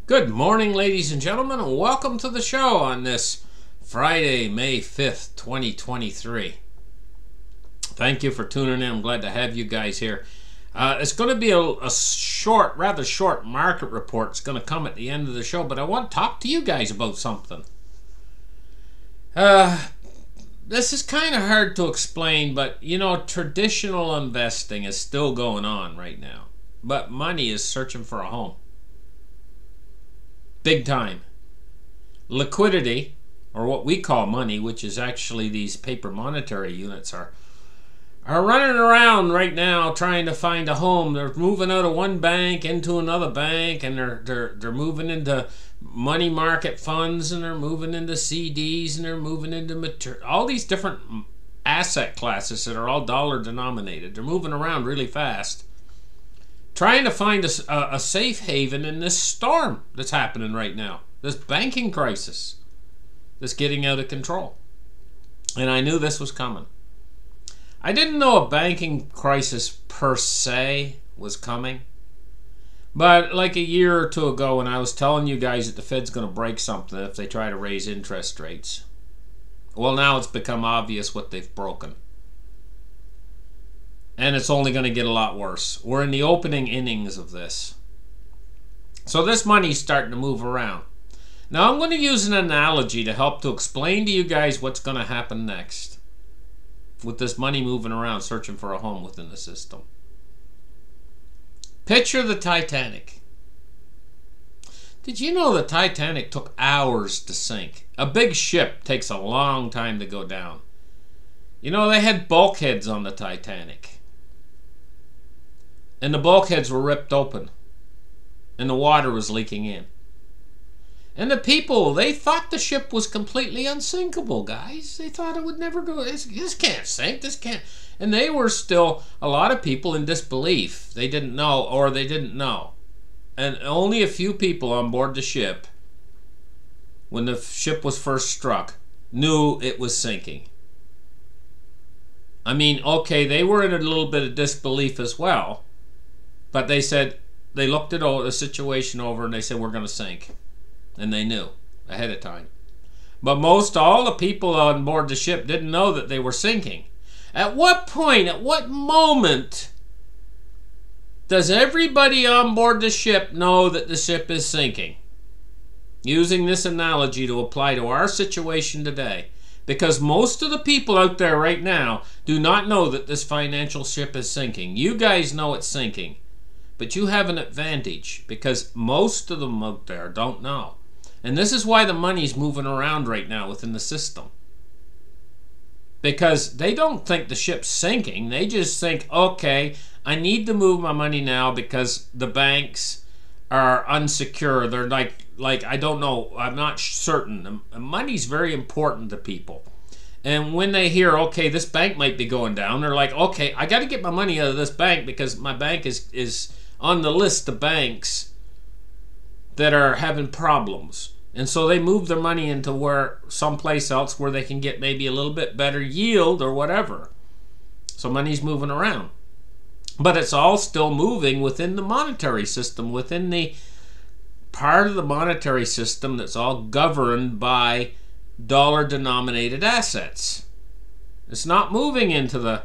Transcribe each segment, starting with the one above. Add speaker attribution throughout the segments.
Speaker 1: Good morning, ladies and gentlemen, and welcome to the show on this Friday, May 5th, 2023. Thank you for tuning in. I'm glad to have you guys here. It's going to be a rather short market report. It's going to come at the end of the show, but I want to talk to you guys about something. This is kind of hard to explain, but you know, traditional investing is still going on right now. But money is searching for a home. Big time. Liquidity, or what we call money, which is actually these paper monetary units, are running around right now trying to find a home. They're moving out of one bank into another bank, and they're moving into money market funds, and they're moving into CDs, and they're moving into all these different asset classes that are all dollar denominated. They're moving around really fast, trying to find a safe haven in this storm that's happening right now, this banking crisis that's getting out of control. And I knew this was coming. I didn't know a banking crisis per se was coming, but like a year or two ago when I was telling you guys that the Fed's going to break something if they try to raise interest rates, well, now it's become obvious what they've broken. And it's only going to get a lot worse. We're in the opening innings of this. So this money's starting to move around. Now I'm going to use an analogy to help to explain to you guys what's going to happen next with this money moving around, searching for a home within the system. Picture the Titanic. Did you know the Titanic took hours to sink? A big ship takes a long time to go down. You know, they had bulkheads on the Titanic. And the bulkheads were ripped open. And the water was leaking in. And the people, they thought the ship was completely unsinkable, guys. They thought it would never go. This can't sink. This can't. And they were still, a lot of people in disbelief. They didn't know, or they didn't know. And only a few people on board the ship, when the ship was first struck, knew it was sinking. I mean, okay, they were in a little bit of disbelief as well. But they said, they looked at the situation over and they said, we're going to sink. And they knew ahead of time. But all the people on board the ship didn't know that they were sinking. At what point, at what moment does everybody on board the ship know that the ship is sinking? Using this analogy to apply to our situation today. Because most of the people out there right now do not know that this financial ship is sinking. You guys know it's sinking. But you have an advantage because most of them out there don't know. And this is why the money's moving around right now within the system. Because they don't think the ship's sinking. They just think, okay, I need to move my money now because the banks are unsecure. They're like I don't know. I'm not certain. The money's very important to people. And when they hear, okay, this bank might be going down, they're like, okay, I got to get my money out of this bank because my bank is on the list of banks that are having problems. And so they move their money into someplace else where they can get maybe a little bit better yield or whatever. So money's moving around. But it's all still moving within the monetary system, within the part of the monetary system that's all governed by dollar-denominated assets. It's not moving into the,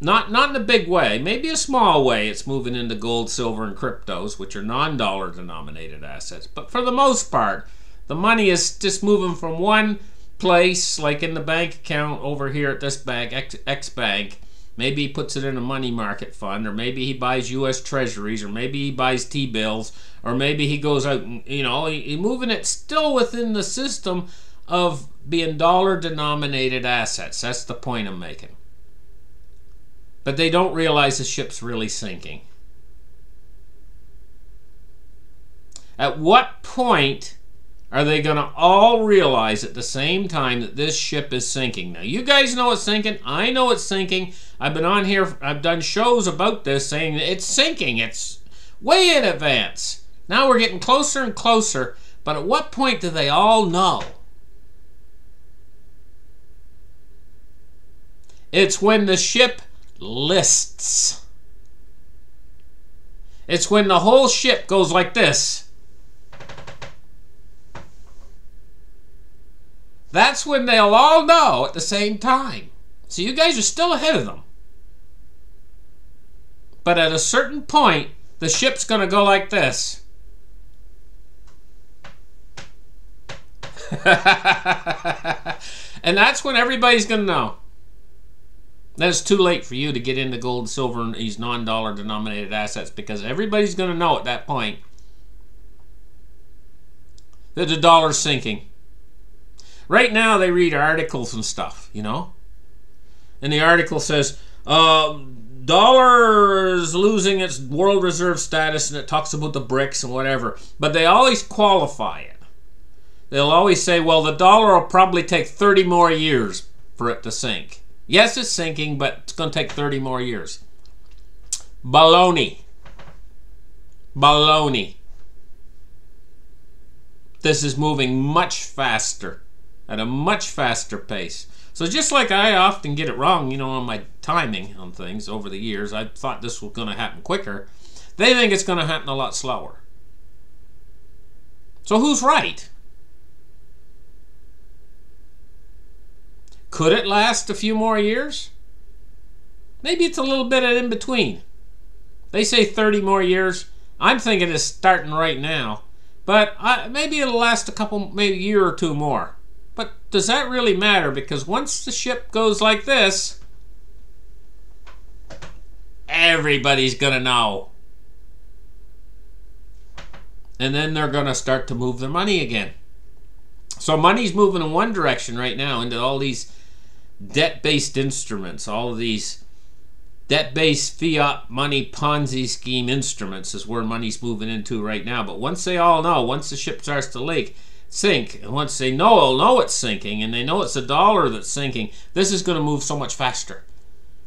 Speaker 1: not in a big way, maybe a small way. It's moving into gold, silver, and cryptos, which are non-dollar denominated assets. But for the most part, the money is just moving from one place, like in the bank account over here at this bank, X bank. Maybe he puts it in a money market fund, or maybe he buys U.S. Treasuries, or maybe he buys T-bills, or maybe he goes out and, you know, he's moving it still within the system of being dollar-denominated assets. That's the point I'm making. But they don't realize the ship's really sinking. At what point are they going to all realize at the same time that this ship is sinking? Now, you guys know it's sinking. I know it's sinking. I've been on here. I've done shows about this saying that it's sinking. It's way in advance. Now we're getting closer and closer. But at what point do they all know? It's when the ship lists. It's when the whole ship goes like this. That's when they'll all know at the same time. So you guys are still ahead of them. But at a certain point, the ship's going to go like this. And that's when everybody's going to know. Then it's too late for you to get into gold, silver, and these non-dollar denominated assets, because everybody's going to know at that point that the dollar's sinking. Right now, they read articles and stuff, you know? And the article says, dollar is losing its world reserve status, and it talks about the BRICS and whatever. But they always qualify it. They'll always say, well, the dollar will probably take 30 more years for it to sink. Yes, it's sinking, but it's going to take 30 more years. Baloney. Baloney. This is moving much faster, at a much faster pace. So just like I often get it wrong, you know, on my timing on things over the years, I thought this was going to happen quicker. They think it's going to happen a lot slower. So who's right? Could it last a few more years? Maybe it's a little bit in between. They say 30 more years. I'm thinking it's starting right now. But maybe it'll last a couple, maybe a year or two more. But does that really matter? Because once the ship goes like this, everybody's going to know. And then they're going to start to move their money again. So money's moving in one direction right now into all these debt-based instruments, all of these debt-based fiat money Ponzi scheme instruments is where money's moving into right now. But once they all know, once the ship starts to sink, and once they know it's sinking, and they know it's the dollar that's sinking, this is going to move so much faster.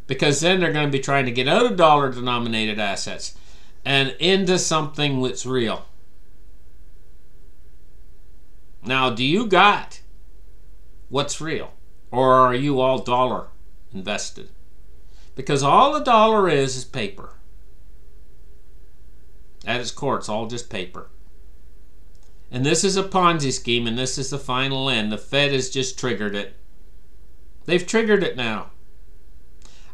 Speaker 1: Because then they're going to be trying to get out of dollar-denominated assets and into something that's real. Now, do you got what's real? Or are you all dollar invested? Because all the dollar is paper. At its core, it's all just paper. And this is a Ponzi scheme, and this is the final end. The Fed has just triggered it. They've triggered it now.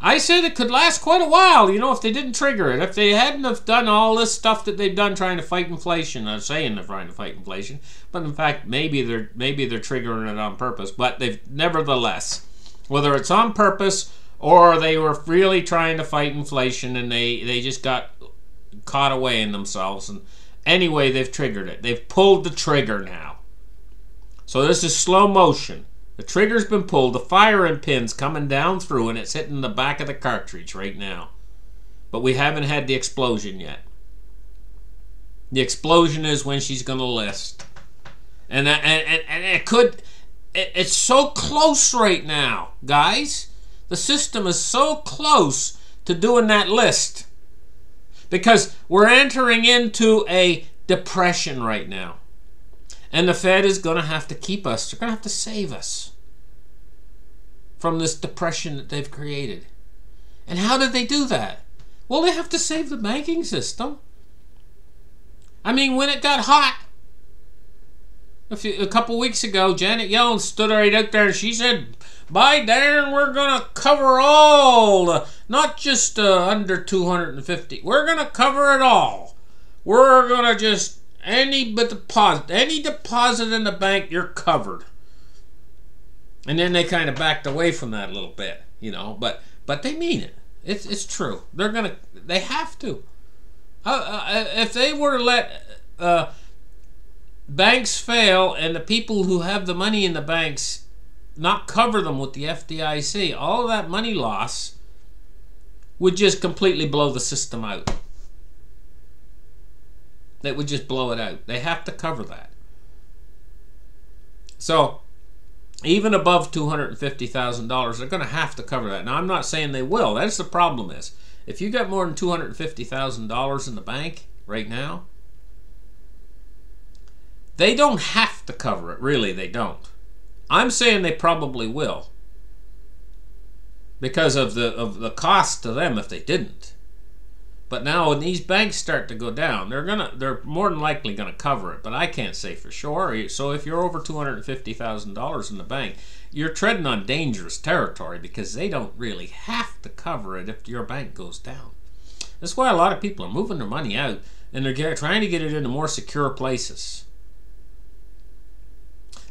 Speaker 1: I said it could last quite a while, you know, if they didn't trigger it. If they hadn't have done all this stuff that they've done trying to fight inflation. I'm saying they're trying to fight inflation, but in fact, maybe they're triggering it on purpose. But they've nevertheless, whether it's on purpose or they were really trying to fight inflation and they just got caught away in themselves. And anyway, they've triggered it. They've pulled the trigger now. So this is slow motion. The trigger's been pulled, the firing pin's coming down through, and it's hitting the back of the cartridge right now. But we haven't had the explosion yet. The explosion is when she's going to list. And it's so close right now, guys. The system is so close to doing that list. Because we're entering into a depression right now. And the Fed is going to have to keep us. They're going to have to save us from this depression that they've created. And how did they do that? Well, they have to save the banking system. I mean, when it got hot, a couple weeks ago, Janet Yellen stood right out there and she said, by darn, we're going to cover all, not just under 250. We're going to cover it all. We're going to just... Any deposit in the bank, you're covered. And then they kind of backed away from that a little bit, you know. But they mean it. It's true. They have to. If they were to let banks fail and the people who have the money in the banks not cover them with the FDIC, all of that money loss would just completely blow the system out. That would just blow it out. They have to cover that. So, even above $250,000, they're going to have to cover that. Now, I'm not saying they will. That's the problem is. If you got more than $250,000 in the bank right now, they don't have to cover it. Really, they don't. I'm saying they probably will. Because of the cost to them if they didn't. But now when these banks start to go down, they're more than likely gonna cover it. But I can't say for sure. So if you're over $250,000 in the bank, you're treading on dangerous territory because they don't really have to cover it if your bank goes down. That's why a lot of people are moving their money out and they're trying to get it into more secure places.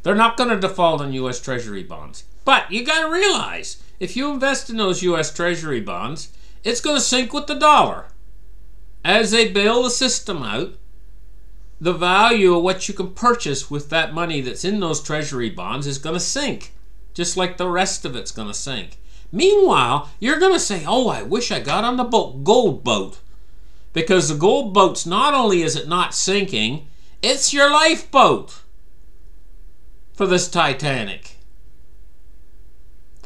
Speaker 1: They're not going to default on U.S. Treasury bonds. But you got to realize, if you invest in those U.S. Treasury bonds, it's going to sink with the dollar. As they bail the system out, the value of what you can purchase with that money that's in those Treasury bonds is going to sink, just like the rest of it's going to sink. Meanwhile, you're going to say, oh, I wish I got on the gold boat. Because the gold boat's not only is it not sinking, it's your lifeboat for this Titanic.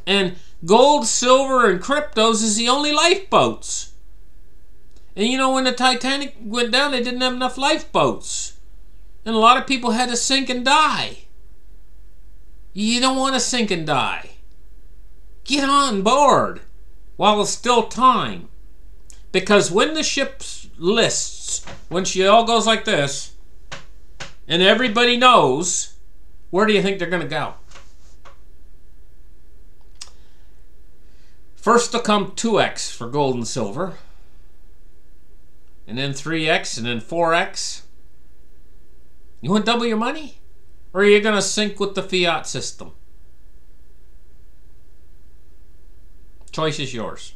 Speaker 1: And gold, silver, and cryptos is the only lifeboats. And you know, when the Titanic went down, they didn't have enough lifeboats. And a lot of people had to sink and die. You don't want to sink and die. Get on board while it's still time. Because when the ship lists, when she all goes like this, and everybody knows, where do you think they're going to go? First will come 2x for gold and silver, and then 3x, and then 4x. You want to double your money? Or are you going to sink with the fiat system? Choice is yours.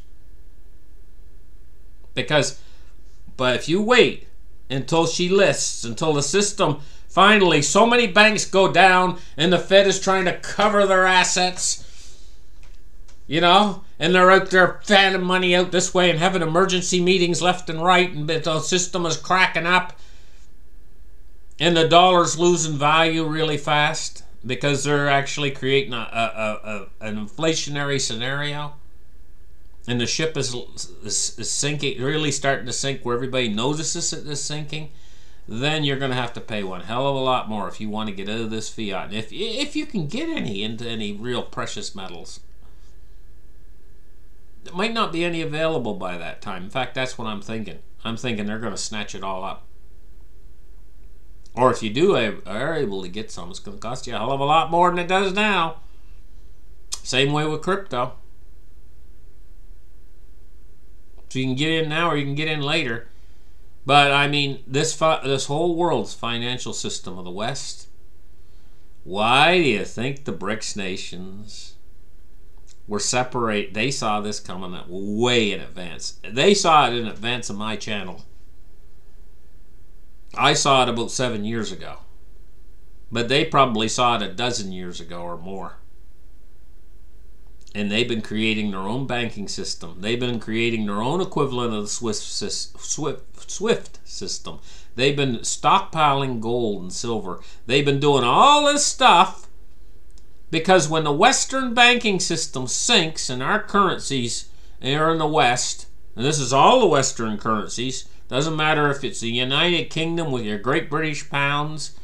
Speaker 1: But if you wait until she lists, until the system finally, so many banks go down and the Fed is trying to cover their assets, you know, and they're out there fanning money out this way and having emergency meetings left and right, and the system is cracking up and the dollar's losing value really fast because they're actually creating an inflationary scenario. And the ship is sinking, really starting to sink where everybody notices it is sinking, then you're going to have to pay one hell of a lot more if you want to get out of this fiat. And if you can get into any real precious metals. There might not be any available by that time. In fact, that's what I'm thinking. I'm thinking they're going to snatch it all up. Or if you are able to get some, it's going to cost you a hell of a lot more than it does now. Same way with crypto. So you can get in now or you can get in later. But I mean, this whole world's financial system of the West, why do you think the BRICS nations were separate? They saw this coming way in advance. They saw it in advance of my channel. I saw it about 7 years ago. But they probably saw it a dozen years ago or more. And they've been creating their own banking system. They've been creating their own equivalent of the SWIFT system. They've been stockpiling gold and silver. They've been doing all this stuff because when the Western banking system sinks and our currencies are in the West, and this is all the Western currencies, doesn't matter if it's the United Kingdom with your Great British pounds,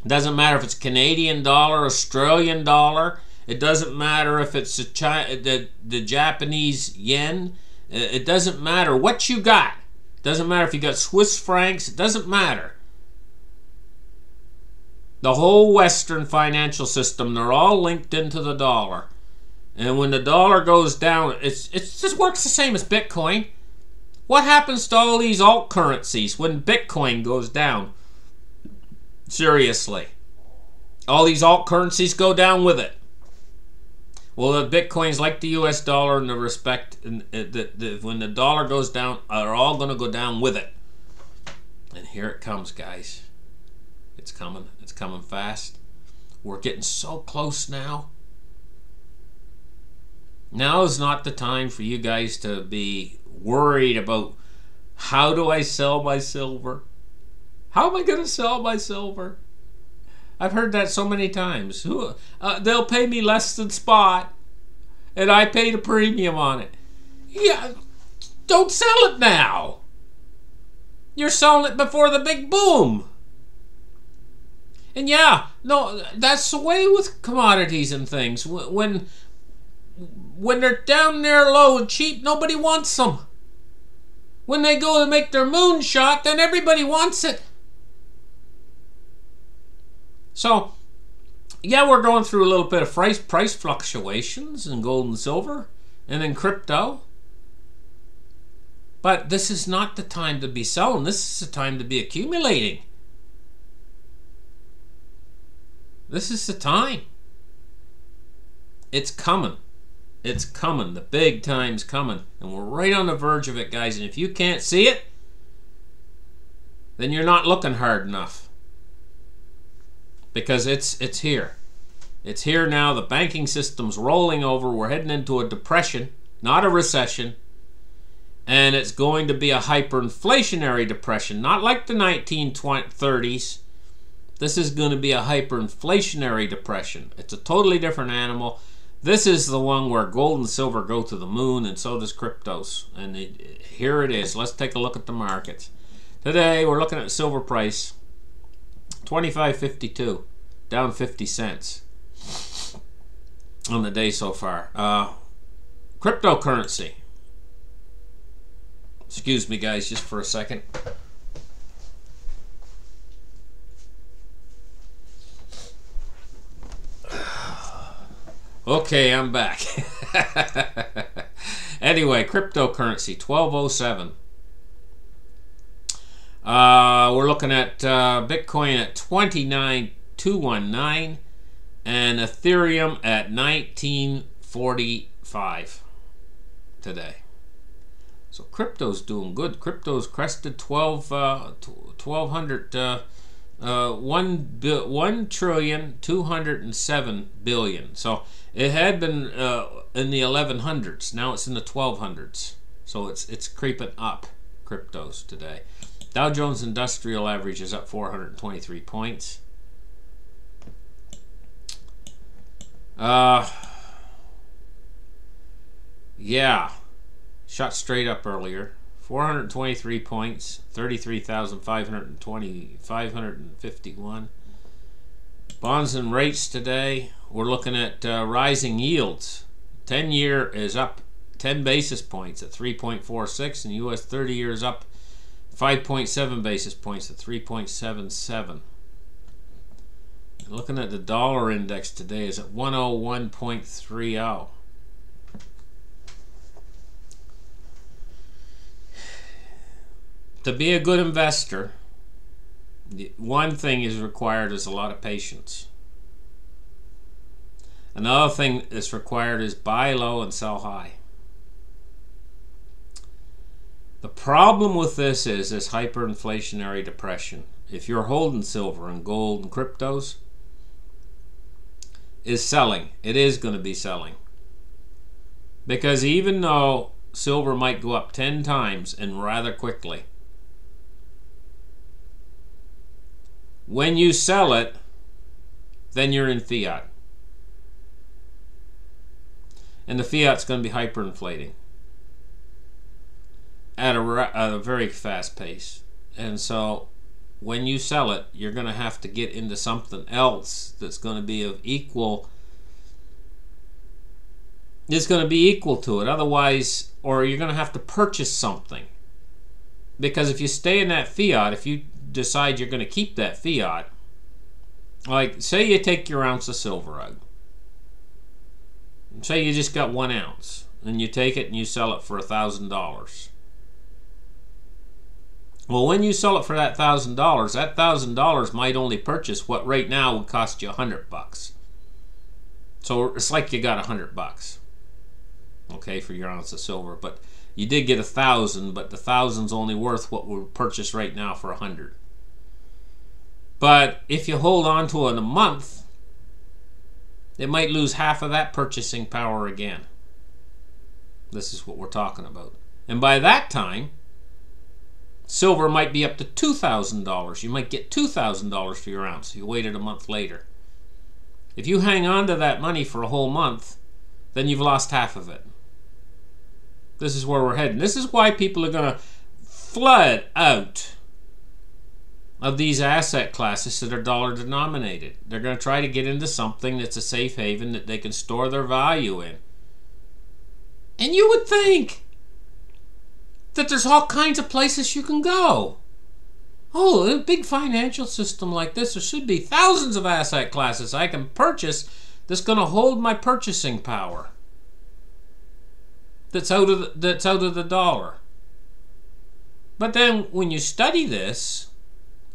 Speaker 1: doesn't matter if it's Canadian dollar, Australian dollar, it doesn't matter if it's the Japanese yen. It doesn't matter what you got. It doesn't matter if you got Swiss francs. It doesn't matter. The whole Western financial system, they're all linked into the dollar. And when the dollar goes down, it just works the same as Bitcoin. What happens to all these alt currencies when Bitcoin goes down? Seriously. All these alt currencies go down with it. Well, the Bitcoins, like the U.S. dollar, in the respect that when the dollar goes down, are all going to go down with it. And here it comes, guys. It's coming. It's coming fast. We're getting so close now. Now is not the time for you guys to be worried about how do I sell my silver? How am I going to sell my silver? I've heard that so many times. They'll pay me less than spot, and I paid a premium on it. Yeah, don't sell it now. You're selling it before the big boom. And yeah, no, that's the way with commodities and things. When they're down there low and cheap, nobody wants them. When they go to make their moonshot, then everybody wants it. So, yeah, we're going through a little bit of price fluctuations in gold and silver and in crypto. But this is not the time to be selling. This is the time to be accumulating. This is the time. It's coming. It's coming. The big time's coming. And we're right on the verge of it, guys. And if you can't see it, then you're not looking hard enough. Because it's here. It's here now. The banking system's rolling over. We're heading into a depression, not a recession. And it's going to be a hyperinflationary depression, not like the 1930s. This is going to be a hyperinflationary depression. It's a totally different animal. This is the one where gold and silver go to the moon, and so does cryptos. And here it is. Let's take a look at the markets. Today, we're looking at silver price, $25.52, down 50 cents on the day so far. Cryptocurrency. Excuse me, guys, just for a second. Okay, I'm back. Anyway, cryptocurrency, 1207. We're looking at Bitcoin at 29,219 and Ethereum at 1945 today. So crypto's doing good. Crypto's crested 1,207 billion. So it had been in the 1100s. Now it's in the 1200s. So it's creeping up. Cryptos today. Dow Jones Industrial Average is up 423 points. Yeah. Shot straight up earlier. 423 points. 33,551. Bonds and rates today. We're looking at rising yields. 10-year is up 10 basis points at 3.46, and U.S. 30-year is up 5.7 basis points at 3.77. Looking at the dollar index today is at 101.30. To be a good investor, one thing is required is a lot of patience. Another thing that's required is buy low and sell high. The problem with this is this hyperinflationary depression. If you're holding silver and gold and cryptos, is selling. It is going to be selling. Because even though silver might go up 10 times and rather quickly, when you sell it, then you're in fiat. And the fiat's going to be hyperinflating at a very fast pace. And so when you sell it, you're going to have to get into something else that's going to be of equal. It's going to be equal to it. Otherwise, or you're going to have to purchase something. Because if you stay in that fiat, if you decide you're going to keep that fiat, like say you take your ounce of silver out, say you just got 1 ounce, and you take it and you sell it for $1,000. Well, when you sell it for that $1,000, that $1,000 might only purchase what right now would cost you $100. So it's like you got $100, okay, for your ounce of silver. But you did get 1,000, but the 1,000's only worth what would purchase right now for 100. But if you hold on to it in a month, it might lose half of that purchasing power again. This is what we're talking about. And by that time, silver might be up to $2,000. You might get $2,000 for your ounce if you waited a month later. If you hang on to that money for a whole month, then you've lost half of it. This is where we're heading. This is why people are going to flood out of these asset classes that are dollar denominated. They're going to try to get into something that's a safe haven that they can store their value in. And you would think that there's all kinds of places you can go. Oh, a big financial system like this, there should be thousands of asset classes I can purchase that's going to hold my purchasing power. That's out of the dollar. But then when you study this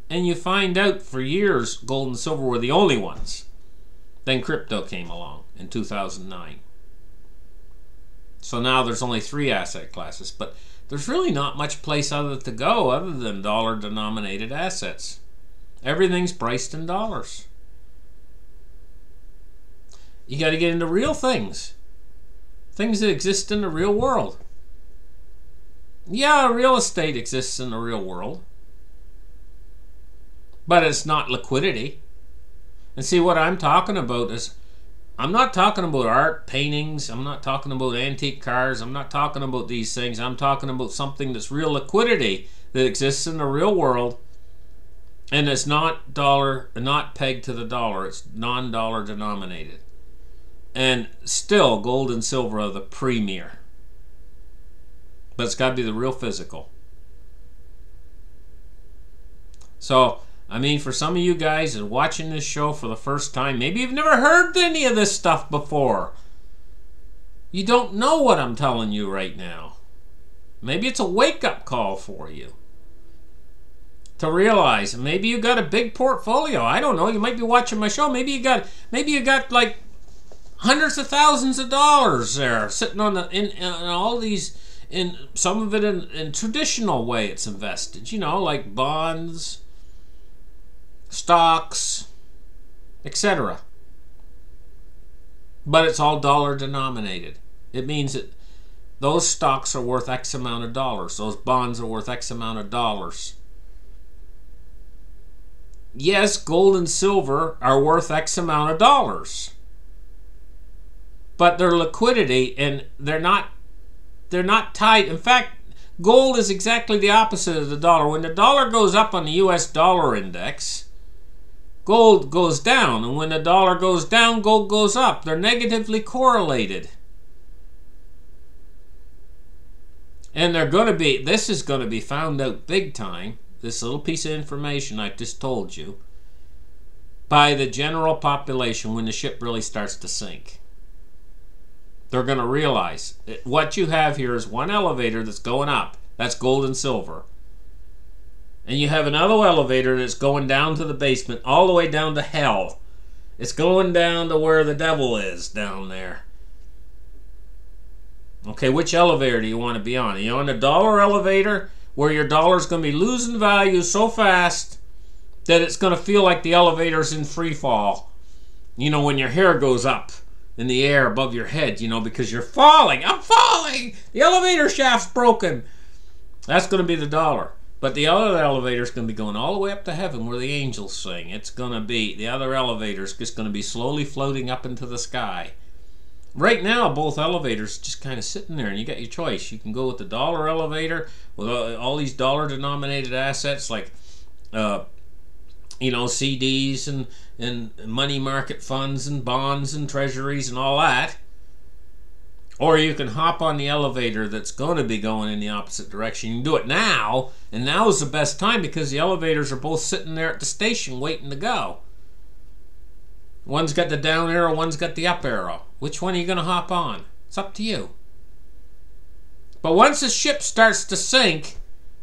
Speaker 1: and you find out for years gold and silver were the only ones, then crypto came along in 2009. So now there's only 3 asset classes, but there's really not much place other to go other than dollar-denominated assets. Everything's priced in dollars. You got to get into real things. Things that exist in the real world. Yeah, real estate exists in the real world. But it's not liquidity. And see, what I'm talking about is, I'm not talking about art, paintings. I'm not talking about antique cars. I'm not talking about these things. I'm talking about something that's real liquidity that exists in the real world, and it's not pegged to the dollar. It's non-dollar denominated. And still, gold and silver are the premier. But it's got to be the real physical. So, I mean, for some of you guys that are watching this show for the first time, maybe you've never heard any of this stuff before. You don't know what I'm telling you right now. Maybe it's a wake-up call for you to realize. Maybe you got a big portfolio. I don't know. You might be watching my show. Maybe you got like hundreds of thousands of dollars there sitting on in all these. In some of it in traditional way, it's invested. You know, like bonds, stocks, etc. But it's all dollar denominated. It means that those stocks are worth X amount of dollars. Those bonds are worth X amount of dollars. Yes, gold and silver are worth X amount of dollars. But their liquidity, and they're not tied. In fact, gold is exactly the opposite of the dollar. When the dollar goes up on the US dollar index, gold goes down. And when the dollar goes down, gold goes up. They're negatively correlated. And this is going to be found out big time, this little piece of information I just told you, by the general population when the ship really starts to sink. They're going to realize that what you have here is one elevator that's going up. That's gold and silver. And you have another elevator that's going down to the basement, all the way down to hell. It's going down to where the devil is down there. Okay, which elevator do you want to be on? Are you on the dollar elevator, where your dollar's going to be losing value so fast that it's going to feel like the elevator's in free fall? You know, when your hair goes up in the air above your head, you know, because you're falling. I'm falling! The elevator shaft's broken. That's going to be the dollar. But the other elevator is going to be going all the way up to heaven where the angels sing. It's going to be, the other elevator is just going to be slowly floating up into the sky. Right now, both elevators just kind of sitting there, and you got your choice. You can go with the dollar elevator with all these dollar-denominated assets like, you know, CDs and money market funds and bonds and treasuries and all that. Or you can hop on the elevator that's going to be going in the opposite direction. You can do it now, and now is the best time because the elevators are both sitting there at the station waiting to go. One's got the down arrow, one's got the up arrow. Which one are you going to hop on? It's up to you. But once the ship starts to sink,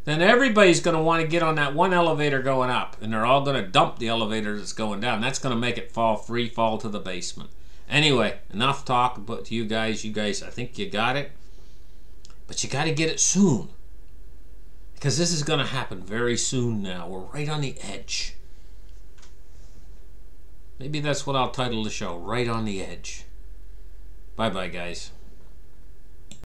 Speaker 1: then everybody's going to want to get on that one elevator going up, and they're all going to dump the elevator that's going down. That's going to make it free fall to the basement. Anyway, enough talk about you guys. You guys, I think you got it. But you got to get it soon. Because this is going to happen very soon now. We're right on the edge. Maybe that's what I'll title the show, Right on the Edge. Bye-bye, guys.